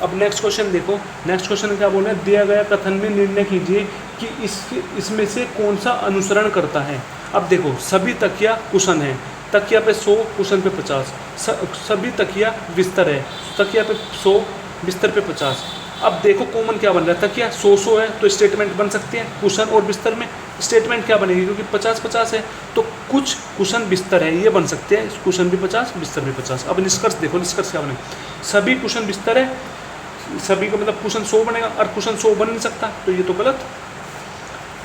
अब next question देखो, next question क्या बोल रहे हैं, दिया गया कथन में निर्णय कीजिए कि इसमें से कौन सा अनुसरण करता है। अब देखो सभी तकिया कुशन है, तकिया पे 100 कुशन पे 50, सभी तकिया बिस्तर है, तकिया पे 100 बिस्तर पे 50। अब देखो कॉमन क्या बन रहा है, तकिया 100 है तो स्टेटमेंट बन सकती है, कुशन और बिस्तर में स्टेटमेंट क्या बनेगी, क्योंकि 50-50 है तो कुछ कुशन बिस्तर है ये बन सकते हैं, कुशन भी 50 बिस्तर भी 50। अब निष्कर्ष देखो, निष्कर्ष क्या बनेगा, सभी कुशन बिस्तर है, सभी का मतलब कुशन 100 बनेगा और कुशन 100 बन नहीं सकता तो ये तो गलत।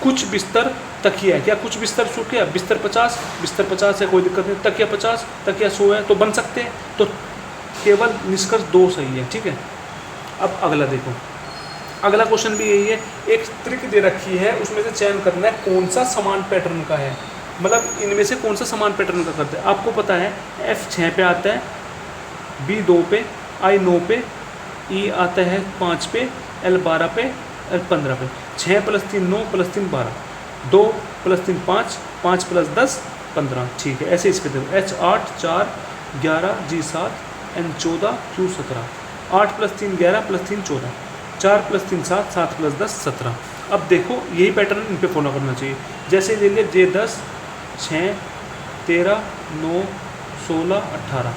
कुछ बिस्तर तकिया है, क्या कुछ बिस्तर सो क्या, बिस्तर 50 है कोई दिक्कत नहीं, तकिया 50 तकिया 100 है तो बन सकते हैं, तो केवल निष्कर्ष 2 सही है, ठीक है। अब अगला देखो, अगला क्वेश्चन भी यही है, एक ट्रिक दे रखी है उसमें से चयन करना है कौन सा समान पैटर्न का है, मतलब इनमें से कौन सा समान पैटर्न का करते हैं। आपको पता है F6 पे आता है, B 2 पे, I 9 पे, E आता है 5 पे, L 12 पे, L 15 पे। 6 + 3 9 + 3 12, 2 + 3 5, 5 + 10 15, ठीक है। ऐसे इसके देखो H 8 4 11 G 7 N 14 Q 17, 8 + 3 11 + 3 14, 4 + 3 7 7 + 10 17। अब देखो यही पैटर्न इन पे फॉलो करना चाहिए, जैसे ले लिए J 10 6 13 9 16 18,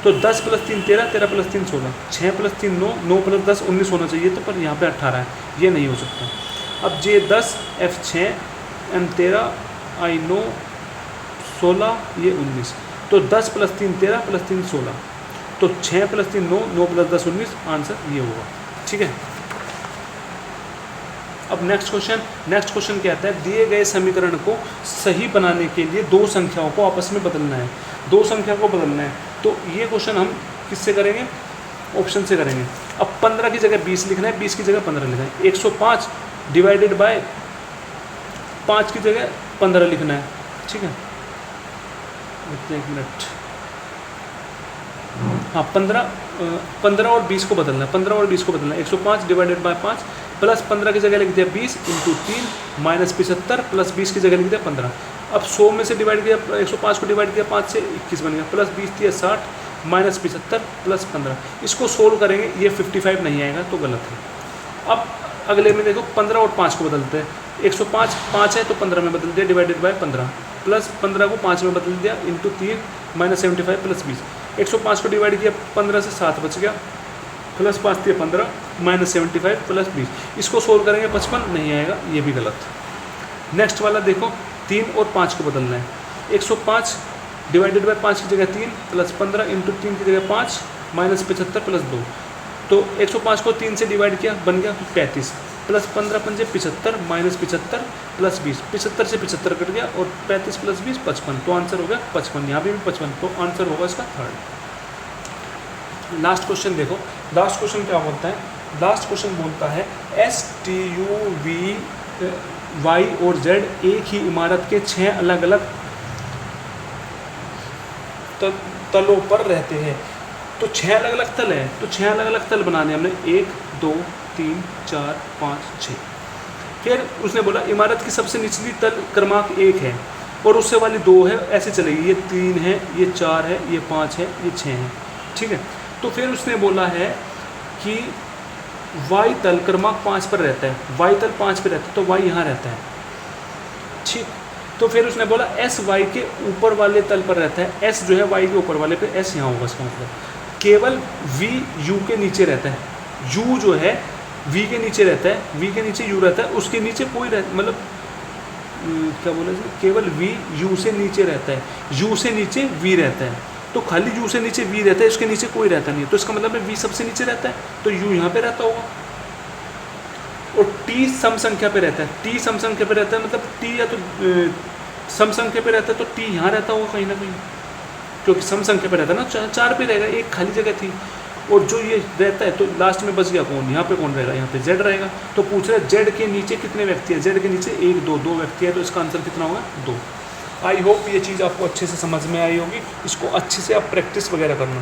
तो 10 + 3 13 13 + 3 16, 6 + 3 9 9 + 10 19 होना चाहिए, तो पर यहाँ पे 18 है, ये नहीं हो सकता। अब J 10 F 6 M 13 I 9 16 ये 19, तो 10 + 3 13 + 3 16, तो 6 + 3 9 9 + 10 19, आंसर ये होगा, ठीक है। अब नेक्स्ट क्वेश्चन क्या आता है, दिए गए समीकरण को सही बनाने के लिए दो संख्याओं को आपस में बदलना है, दो संख्या को बदलना है, तो ये क्वेश्चन हम किससे करेंगे, ऑप्शन से करेंगे। अब 15 की जगह 20 लिखना है, 20 की जगह 15 लिखना है, 105 डिवाइडेड बाय 5 की जगह 15 लिखना है, ठीक है। एक मिनट, हाँ 15 और 20 को बदलना है, 15 और 20 को बदलना है, 105 डिवाइडेड बाय 5 प्लस 15 की जगह लिख दिया 20 × 3 माइनस 75 प्लस 20 की जगह लिख दिया 15। अब 100 में से डिवाइड किया, 105 को डिवाइड किया 5 से 21 बन गया, प्लस 20 दिया 60 माइनस 75 प्लस 15। इसको सोल्व करेंगे, ये 55 नहीं आएगा तो गलत है। अब अगले में देखो 15 और 5 को बदलते हैं, 105 5 है तो 15 में बदल दिया डिवाइडेड बाय 15, प्लस 15 को 5 में बदल दिया इंटू 3 माइनस 75 प्लस 20। 105 को डिवाइड किया 15 से 7 बच गया, प्लस 5 दिया 15 माइनस 75 प्लस 20। इसको सोल्व करेंगे 55 नहीं आएगा, ये भी गलत। नेक्स्ट वाला देखो 3 और 5 को बदलना है, 105 डिवाइडेड बाय 5 की जगह 3 प्लस 15 इंटू 3 की जगह 5 माइनस 75 प्लस 2, तो 105 को 3 से डिवाइड किया बन गया 35 प्लस 15 पंजे 75 माइनस 75 प्लस 20, 75 से 75 कट गया और 35 प्लस 20 55, तो आंसर हो गया 55, यहाँ पे भी 55, तो आंसर होगा इसका थर्ड। लास्ट क्वेश्चन देखो, लास्ट क्वेश्चन क्या बोलता है, लास्ट क्वेश्चन बोलता है S T U V Y और Z एक ही इमारत के 6 अलग अलग तलों पर रहते हैं, तो 6 अलग अलग तल है, तो 6 अलग अलग तल बनाने हमने 1 2 3 4 5 6। फिर उसने बोला इमारत की सबसे निचली तल क्रमांक 1 है और उससे वाली 2 है, ऐसे चलेगी, ये 3 है, ये 4 है, ये 5 है, ये 6 है, ठीक है। तो फिर उसने बोला है कि y तल क्रमांक 5 पर रहता है, y तल 5 पर रहता है, तो y यहाँ रहता है, ठीक। तो फिर उसने बोला s y के ऊपर वाले तल पर रहता है, s जो है y के ऊपर वाले पे, s यहाँ होगा, इसका मतलब केवल v u के नीचे रहता है, u जो है v के नीचे रहता है, v के नीचे u रहता है, उसके नीचे कोई मतलब क्या बोले, केवल v u से नीचे रहता है, u से नीचे v रहता है, तो खाली u से नीचे v रहता है, इसके नीचे कोई रहता नहीं है, तो इसका मतलब है v सबसे नीचे रहता है, तो u यहाँ पे रहता होगा। और t सम संख्या पे रहता है, t सम संख्या पे रहता है, मतलब t या तो सम संख्या पे रहता है तो t यहाँ रहता होगा कहीं ना कहीं, क्योंकि सम संख्या पे रहता है ना, 4 पे रहेगा, एक खाली जगह थी, और जो ये रहता है तो लास्ट में बच गया कौन, यहाँ पे कौन रहेगा, यहाँ पे z रहेगा। तो पूछ रहा है z के नीचे कितने व्यक्ति हैं, z के नीचे 1 2 2 व्यक्ति है, तो इसका आंसर कितना होगा 2। आई होप ये चीज़ आपको अच्छे से समझ में आई होगी, इसको अच्छे से आप प्रैक्टिस वगैरह करना।